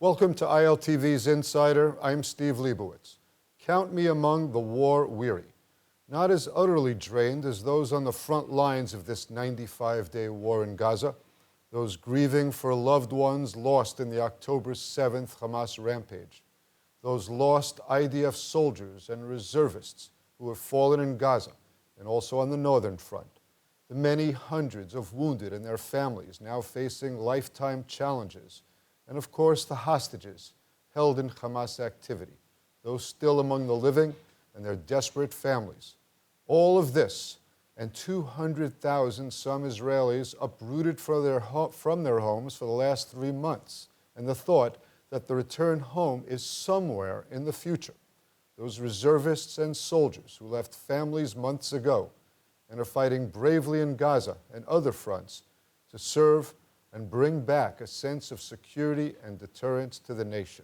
Welcome to ILTV's Insider. I'm Steve Leibowitz. Count me among the war-weary, not as utterly drained as those on the front lines of this 95-day war in Gaza, those grieving for loved ones lost in the October 7th Hamas rampage, those lost IDF soldiers and reservists who have fallen in Gaza and also on the northern front, the many hundreds of wounded and their families now facing lifetime challenges, and of course the hostages held in Hamas activity, those still among the living and their desperate families. All of this and 200,000 some Israelis uprooted from their homes for the last 3 months, and the thought that the return home is somewhere in the future. Those reservists and soldiers who left families months ago and are fighting bravely in Gaza and other fronts to serve and bring back a sense of security and deterrence to the nation.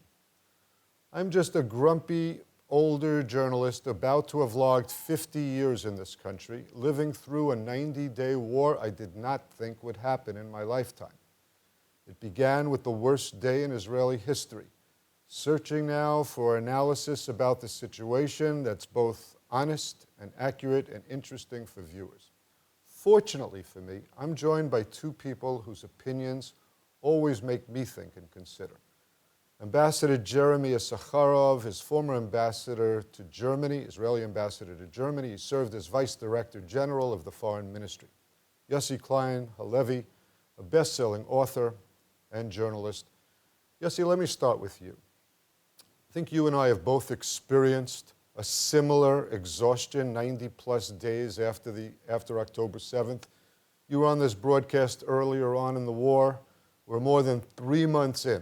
I'm just a grumpy, older journalist about to have logged 50 years in this country, living through a 90-day war I did not think would happen in my lifetime. It began with the worst day in Israeli history, searching now for analysis about the situation that's both honest and accurate and interesting for viewers. Fortunately for me, I'm joined by two people whose opinions always make me think and consider. Ambassador Jeremy Issacharow is former ambassador to Germany, Israeli ambassador to Germany. He served as Vice Director General of the Foreign Ministry. Yossi Klein Halevi, a best-selling author and journalist. Yossi, let me start with you. I think you and I have both experienced a similar exhaustion 90-plus days after October 7th. You were on this broadcast earlier on in the war. We're more than 3 months in.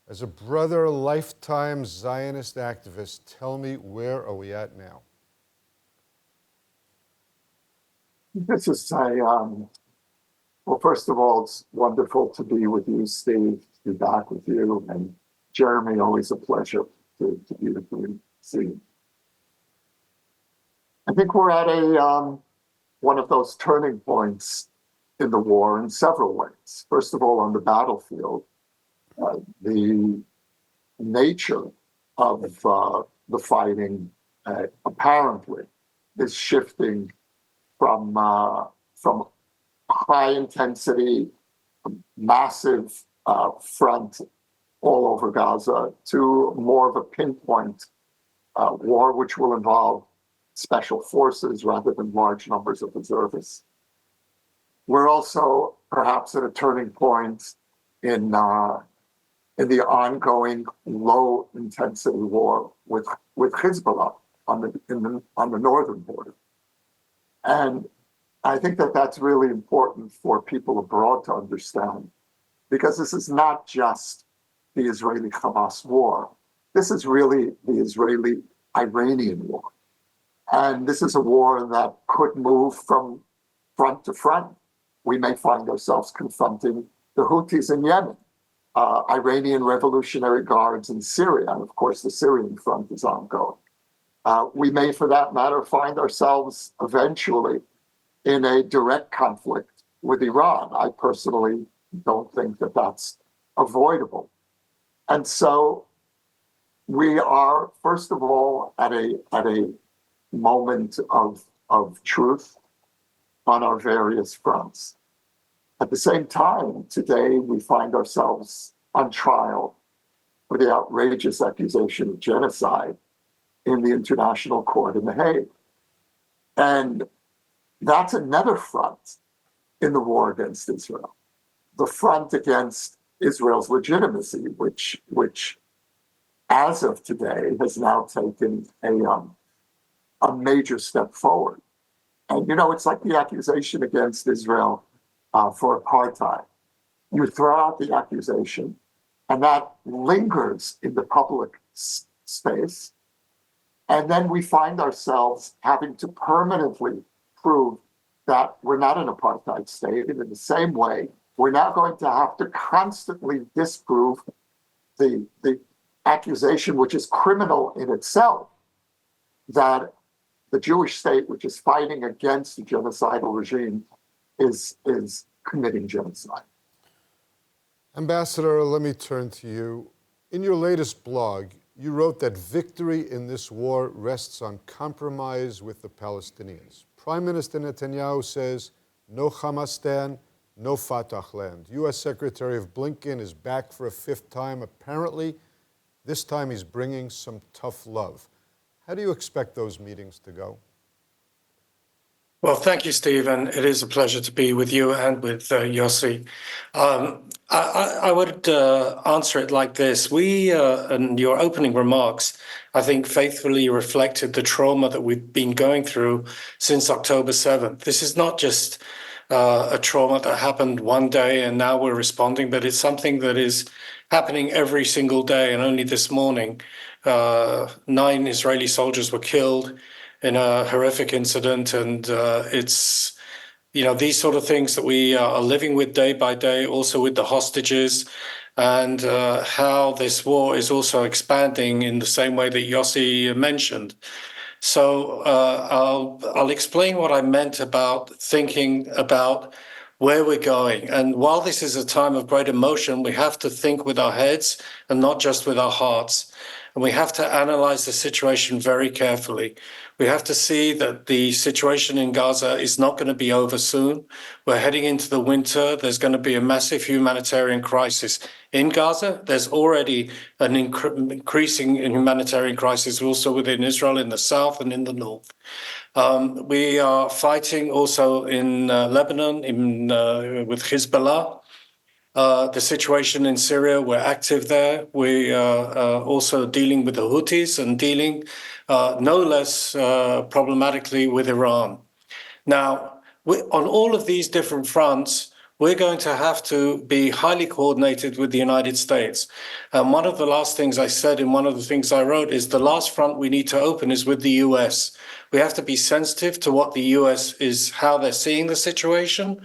As a brother, lifetime Zionist activist, tell me, where are we at now? This is well, first of all, it's wonderful to be with you, Steve, to be back with you, and Jeremy, always a pleasure to be with you, see. I think we're at one of those turning points in the war in several ways. First of all, on the battlefield, the nature of the fighting apparently is shifting from high intensity, massive front all over Gaza to more of a pinpoint war, which will involve special forces rather than large numbers of reservists. We're also perhaps at a turning point in the ongoing low intensity war with Hezbollah on the northern border. And I think that that's really important for people abroad to understand, because this is not just the Israeli-Hamas war. This is really the Israeli-Iranian war. And this is a war that could move from front to front. We may find ourselves confronting the Houthis in Yemen, Iranian Revolutionary Guards in Syria, and of course the Syrian front is ongoing. We may, for that matter, find ourselves eventually in a direct conflict with Iran. I personally don't think that that's avoidable. And so we are, first of all, at a moment of truth on our various fronts. At the same time, today we find ourselves on trial for the outrageous accusation of genocide in the International Court in The Hague. And that's another front in the war against Israel. The front against Israel's legitimacy, which as of today has now taken a major step forward. And, it's like the accusation against Israel for apartheid. You throw out the accusation, and that lingers in the public space. And then we find ourselves having to permanently prove that we're not an apartheid state. And in the same way, we're now going to have to constantly disprove the accusation, which is criminal in itself, that the Jewish state, which is fighting against the genocidal regime, is committing genocide. Ambassador, let me turn to you. In your latest blog, you wrote that victory in this war rests on compromise with the Palestinians. Prime Minister Netanyahu says, no Hamastan, no Fatah land. U.S. Secretary of Blinken is back for a fifth time. Apparently, this time he's bringing some tough love. How do you expect those meetings to go? Well, thank you, Steve, and it is a pleasure to be with you and with Yossi. I would answer it like this. And your opening remarks, I think, faithfully reflected the trauma that we've been going through since October 7th. This is not just a trauma that happened one day and now we're responding, but it's something that is happening every single day. And only this morning, 9 Israeli soldiers were killed in a horrific incident, and it's these sort of things that we are living with day by day, also with the hostages, and how this war is also expanding in the same way that Yossi mentioned. So I'll explain what I meant about thinking about where we're going. And while this is a time of great emotion, we have to think with our heads and not just with our hearts. And we have to analyze the situation very carefully. We have to see that the situation in Gaza is not going to be over soon. We're heading into the winter. There's going to be a massive humanitarian crisis in Gaza. There's already an increasing humanitarian crisis also within Israel in the south and in the north. We are fighting also in Lebanon with Hezbollah. The situation in Syria, we're active there. We are also dealing with the Houthis and dealing no less problematically with Iran. Now, on all of these different fronts, we're going to have to be highly coordinated with the United States. And one of the last things I said in one of the things I wrote is the last front we need to open is with the US. We have to be sensitive to what the US is, how they're seeing the situation,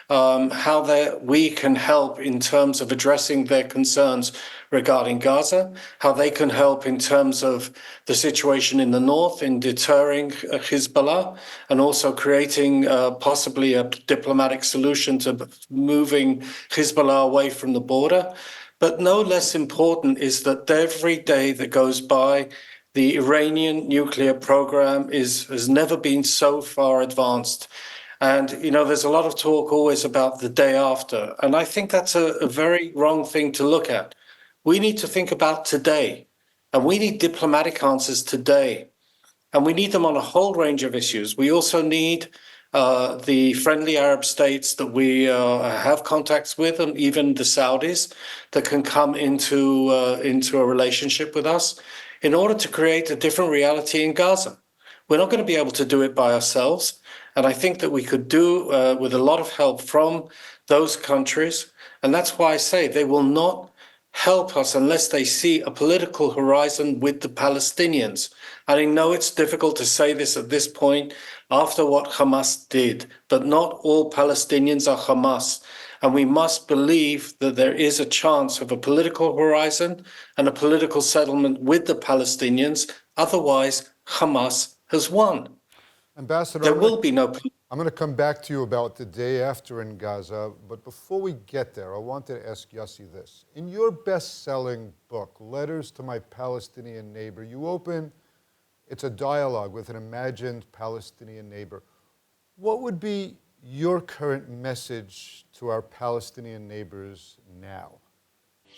how we can help in terms of addressing their concerns regarding Gaza, how they can help in terms of the situation in the north in deterring Hezbollah, and also creating possibly a diplomatic solution to moving Hezbollah away from the border. But no less important is that every day that goes by, the Iranian nuclear program has never been so far advanced. And, there's a lot of talk always about the day after. And I think that's a very wrong thing to look at. We need to think about today, and we need diplomatic answers today, and we need them on a whole range of issues. We also need the friendly Arab states that we have contacts with, and even the Saudis that can come into a relationship with us in order to create a different reality in Gaza. We're not going to be able to do it by ourselves. And I think that we could do with a lot of help from those countries. And that's why I say they will not help us unless they see a political horizon with the Palestinians. And I know it's difficult to say this at this point after what Hamas did, but not all Palestinians are Hamas. And we must believe that there is a chance of a political horizon and a political settlement with the Palestinians. Otherwise, Hamas has won. Ambassador, there will be no. I'm going to come back to you about the day after in Gaza, but before we get there, I wanted to ask Yossi this. In your best-selling book, Letters to My Palestinian Neighbor, you open, it's a dialogue with an imagined Palestinian neighbor. What would be your current message to our Palestinian neighbors now?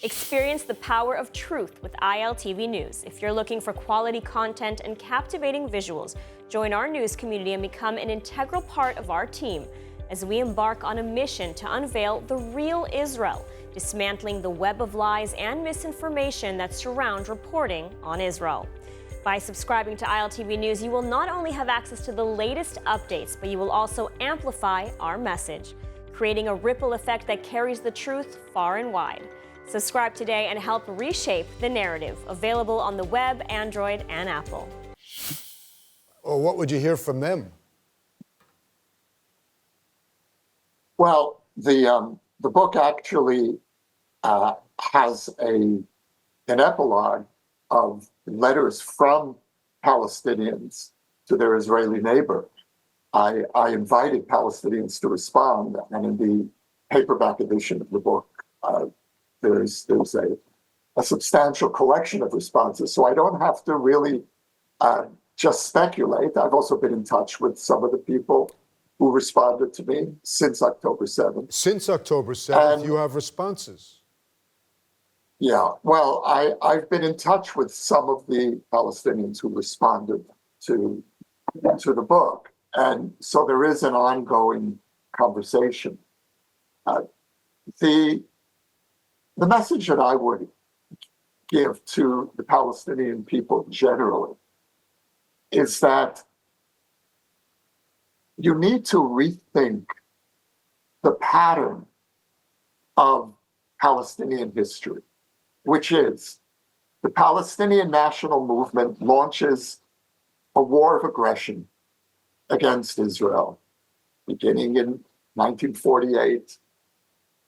Experience the power of truth with ILTV News. If you're looking for quality content and captivating visuals, join our news community and become an integral part of our team as we embark on a mission to unveil the real Israel, dismantling the web of lies and misinformation that surround reporting on Israel. By subscribing to ILTV News, you will not only have access to the latest updates, but you will also amplify our message, creating a ripple effect that carries the truth far and wide. Subscribe today and help reshape the narrative. Available on the web, Android, and Apple. Or what would you hear from them? Well, the book actually has an epilogue of letters from Palestinians to their Israeli neighbor. I invited Palestinians to respond, and in the paperback edition of the book, there's a substantial collection of responses. So I don't have to really just speculate. I've also been in touch with some of the people who responded to me since October 7th. Since October 7th, you have responses. Yeah, well, I've been in touch with some of the Palestinians who responded to the book. And so there is an ongoing conversation. The message that I would give to the Palestinian people generally is that you need to rethink the pattern of Palestinian history, which is the Palestinian national movement launches a war of aggression against Israel, beginning in 1948,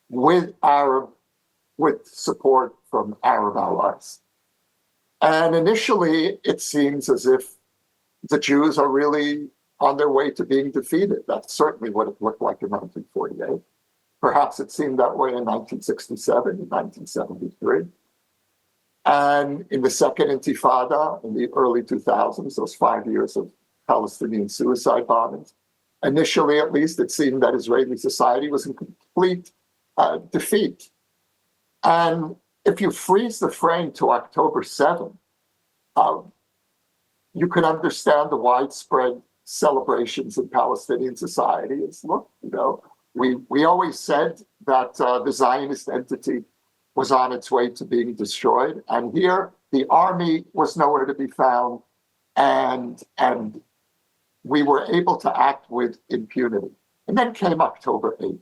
with support from Arab allies. And initially, it seems as if the Jews are really on their way to being defeated. That's certainly what it looked like in 1948. Perhaps it seemed that way in 1967, in 1973. And in the Second Intifada, in the early 2000s, those 5 years of Palestinian suicide bombings, initially at least, it seemed that Israeli society was in complete defeat. And if you freeze the frame to October 7th, you can understand the widespread celebrations in Palestinian society. It's, look, we always said that the Zionist entity was on its way to being destroyed. And here, the army was nowhere to be found. And we were able to act with impunity. And then came October 8th.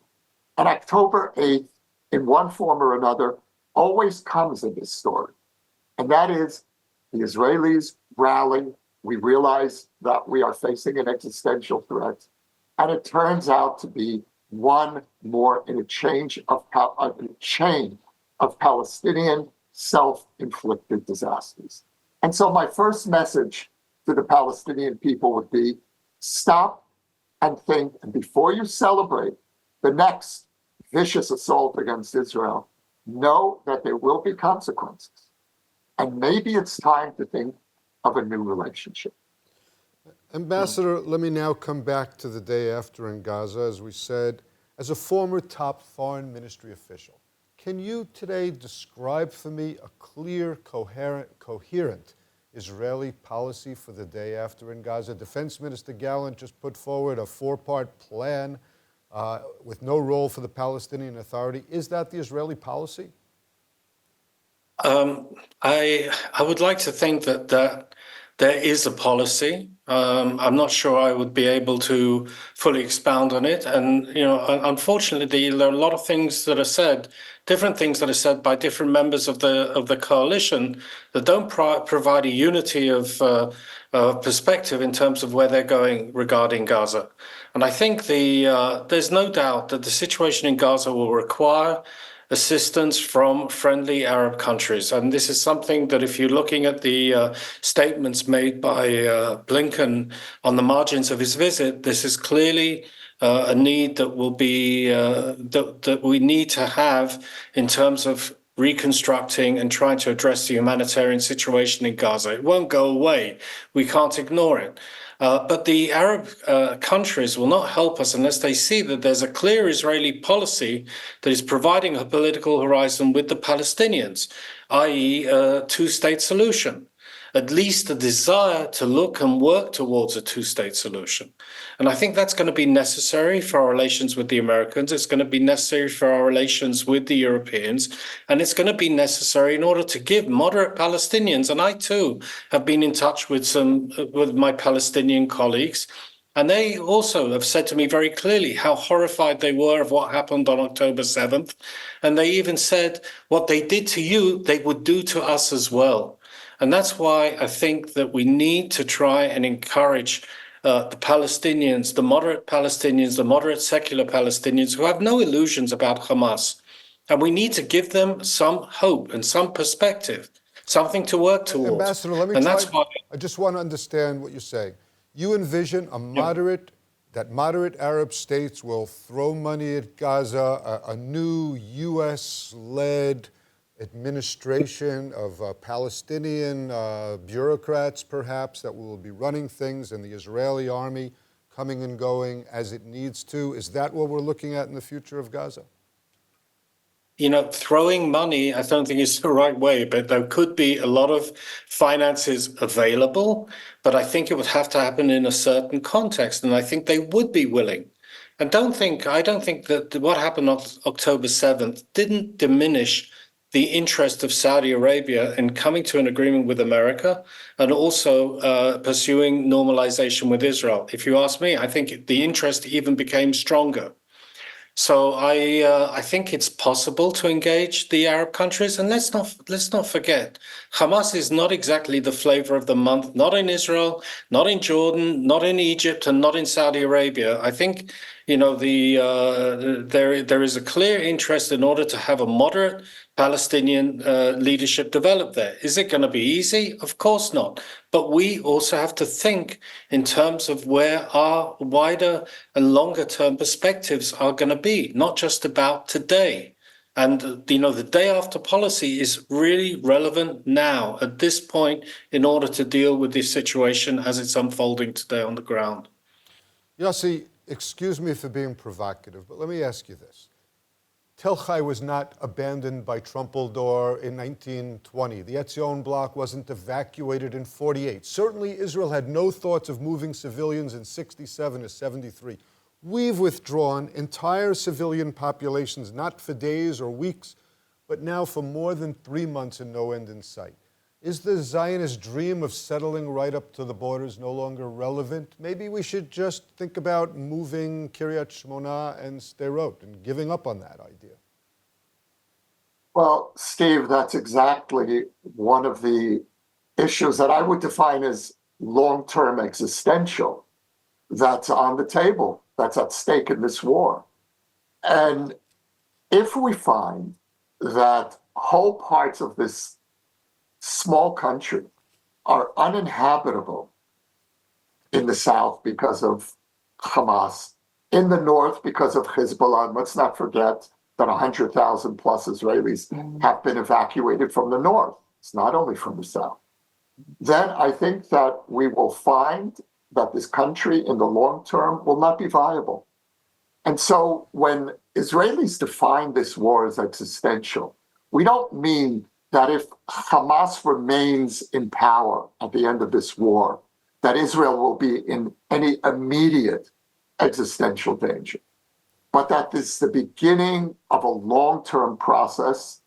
And October 8th, in one form or another, always comes in this story. And that is the Israelis rally. We realize that we are facing an existential threat. And it turns out to be one more in a chain of Palestinian self-inflicted disasters. And so my first message to the Palestinian people would be, stop and think, and before you celebrate the next vicious assault against Israel, know that there will be consequences. And maybe it's time to think of a new relationship. Ambassador, let me now come back to the day after in Gaza. As we said, as a former top foreign ministry official, can you today describe for me a clear, coherent Israeli policy for the day after in Gaza? Defense Minister Gallant just put forward a four-part plan with no role for the Palestinian Authority. Is that the Israeli policy? I would like to think that there is a policy. I'm not sure I would be able to fully expound on it. And, unfortunately, there are a lot of things that are said, different things that are said by different members of the coalition that don't provide a unity of perspective in terms of where they're going regarding Gaza. And I think there's no doubt that the situation in Gaza will require assistance from friendly Arab countries. And this is something that if you're looking at the statements made by Blinken on the margins of his visit, this is clearly a need that will be, that we need to have in terms of reconstructing and trying to address the humanitarian situation in Gaza. It won't go away. We can't ignore it. But the Arab countries will not help us unless they see that there's a clear Israeli policy that is providing a political horizon with the Palestinians, i.e. a two-state solution, at least a desire to look and work towards a two-state solution. And I think that's going to be necessary for our relations with the Americans. It's going to be necessary for our relations with the Europeans. And it's going to be necessary in order to give moderate Palestinians, and I too have been in touch with my Palestinian colleagues, and they also have said to me very clearly how horrified they were of what happened on October 7th. And they even said what they did to you, they would do to us as well. And that's why I think that we need to try and encourage the Palestinians, the moderate secular Palestinians who have no illusions about Hamas. And we need to give them some hope and some perspective, something to work towards. Ambassador, let me I just want to understand what you're saying. You envision that moderate Arab states will throw money at Gaza, a new U.S.-led administration of Palestinian bureaucrats, perhaps, that will be running things, and the Israeli army coming and going as it needs to. Is that what we're looking at in the future of Gaza? You know, throwing money, I don't think is the right way, but there could be a lot of finances available, but I think it would have to happen in a certain context, and I think they would be willing. And I don't think that what happened on October 7th didn't diminish the interest of Saudi Arabia in coming to an agreement with America and also pursuing normalization with Israel. If you ask me, I think the interest even became stronger. So I think it's possible to engage the Arab countries, and let's not forget, Hamas is not exactly the flavor of the month, not in Israel, not in Jordan, not in Egypt, and not in Saudi Arabia. I think there is a clear interest in order to have a moderate Palestinian leadership develop there. Is it going to be easy? Of course not. But we also have to think in terms of where our wider and longer term perspectives are going to be, not just about today. And, the day after policy is really relevant now at this point in order to deal with this situation as it's unfolding today on the ground. Yossi, excuse me for being provocative, but let me ask you this. Tel Aviv was not abandoned by Trumpeldor in 1920. The Etzion bloc wasn't evacuated in 48. Certainly, Israel had no thoughts of moving civilians in 67 or 73. We've withdrawn entire civilian populations, not for days or weeks, but now for more than 3 months and no end in sight. Is the Zionist dream of settling right up to the borders no longer relevant? Maybe we should just think about moving Kiryat Shmona and Sderot and giving up on that idea. Well, Steve, that's exactly one of the issues that I would define as long-term existential that's on the table, that's at stake in this war. And if we find that whole parts of this small country are uninhabitable in the south because of Hamas, in the north because of Hezbollah, and let's not forget that 100,000 plus Israelis have been evacuated from the north. It's not only from the south. Then I think that we will find that this country in the long term will not be viable. And so when Israelis define this war as existential, we don't mean that if Hamas remains in power at the end of this war, that Israel will be in any immediate existential danger, but that this is the beginning of a long-term process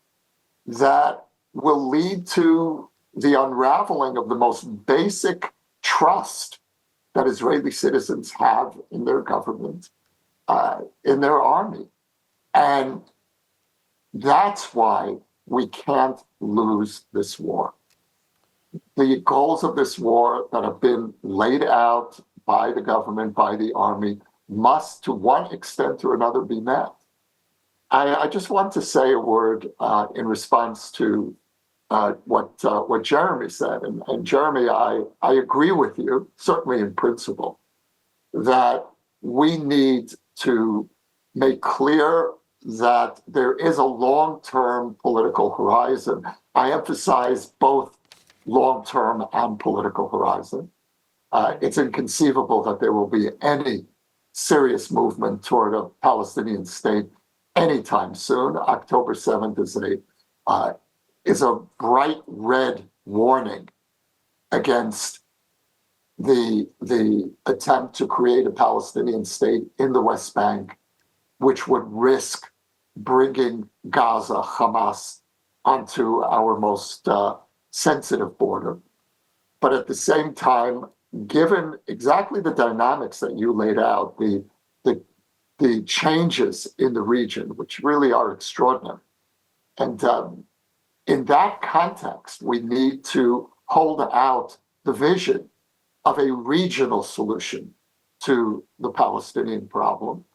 that will lead to the unraveling of the most basic trust that Israeli citizens have in their government, in their army. And that's why we can't lose this war. The goals of this war that have been laid out by the government, by the army, must, to one extent or another, be met. I just want to say a word in response to what Jeremy said. And Jeremy, I agree with you, certainly in principle, that we need to make clear that there is a long-term political horizon. I emphasize both long-term and political horizon. It's inconceivable that there will be any serious movement toward a Palestinian state anytime soon. October 7th is a bright red warning against the attempt to create a Palestinian state in the West Bank, which would risk bringing Gaza, Hamas, onto our most sensitive border. But at the same time, given exactly the dynamics that you laid out, the changes in the region, which really are extraordinary. And in that context, we need to hold out the vision of a regional solution to the Palestinian problem.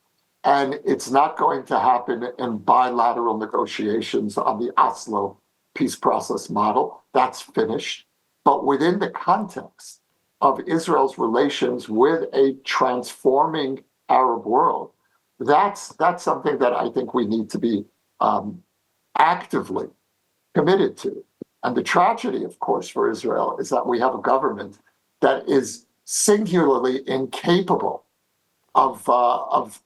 And it's not going to happen in bilateral negotiations on the Oslo peace process model. That's finished. But within the context of Israel's relations with a transforming Arab world, that's something that I think we need to be actively committed to. And the tragedy, of course, for Israel is that we have a government that is singularly incapable of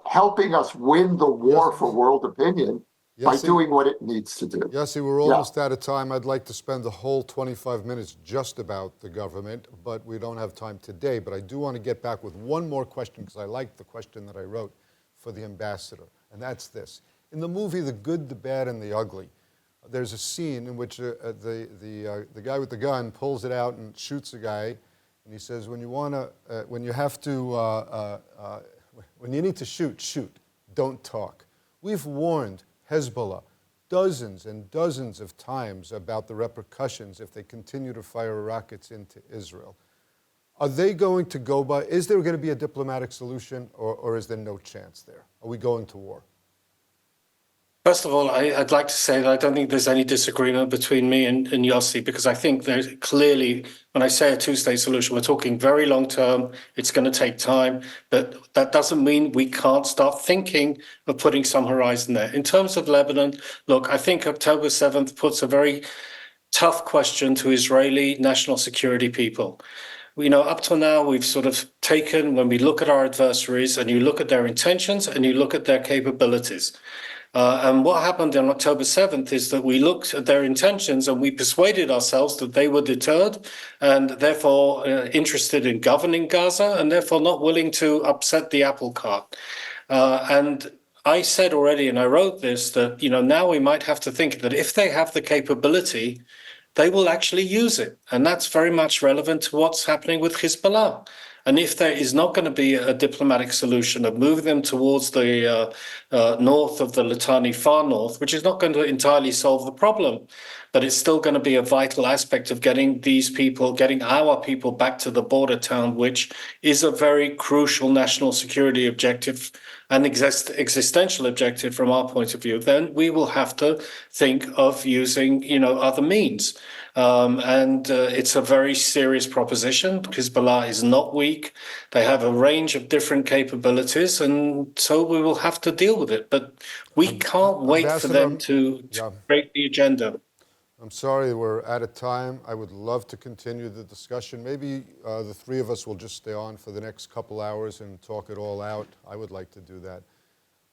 helping us win the war for world opinion by doing what it needs to do. Yossi, we're almost out of time. I'd like to spend the whole 25 minutes just about the government, but we don't have time today. But I do want to get back with one more question, because I like the question that I wrote for the ambassador, and that's this. In the movie The Good, the Bad, and the Ugly, there's a scene in which the guy with the gun pulls it out and shoots a guy, and he says, when you need to shoot, shoot, don't talk. We've warned Hezbollah dozens and dozens of times about the repercussions if they continue to fire rockets into Israel. Are they going to go by, is there going to be a diplomatic solution, or is there no chance there? Are we going to war? First of all, I'd like to say that I don't think there's any disagreement between me and Yossi, because I think there's clearly, when I say a two-state solution, we're talking very long term. It's going to take time, but that doesn't mean we can't start thinking of putting some horizon there. In terms of Lebanon, look, I think October 7th puts a very tough question to Israeli national security people. Up till now, we've sort of taken, when we look at our adversaries and you look at their intentions and you look at their capabilities, and what happened on October 7th is that we looked at their intentions and we persuaded ourselves that they were deterred and therefore interested in governing Gaza and therefore not willing to upset the apple cart. And I said already, and I wrote this, that now we might have to think that if they have the capability, they will actually use it. And that's very much relevant to what's happening with Hezbollah. And if there is not going to be a diplomatic solution of moving them towards the north of the Litani, far north, which is not going to entirely solve the problem, but it's still going to be a vital aspect of getting our people back to the border town, which is a very crucial national security objective and existential objective from our point of view, then we will have to think of using, other means. It's a very serious proposition. Hezbollah is not weak. They have a range of different capabilities, and so we will have to deal with it. But we can't wait for them to create the agenda. I'm sorry we're out of time. I would love to continue the discussion. Maybe the three of us will just stay on for the next couple hours and talk it all out. I would like to do that.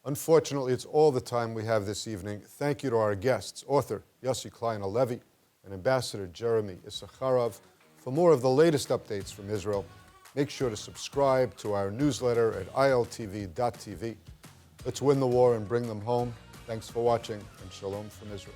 Unfortunately, it's all the time we have this evening. Thank you to our guests, author Yossi Klein Halevi and Ambassador Jeremy Issacharov. For more of the latest updates from Israel, make sure to subscribe to our newsletter at ILTV.tv. Let's win the war and bring them home. Thanks for watching, and shalom from Israel.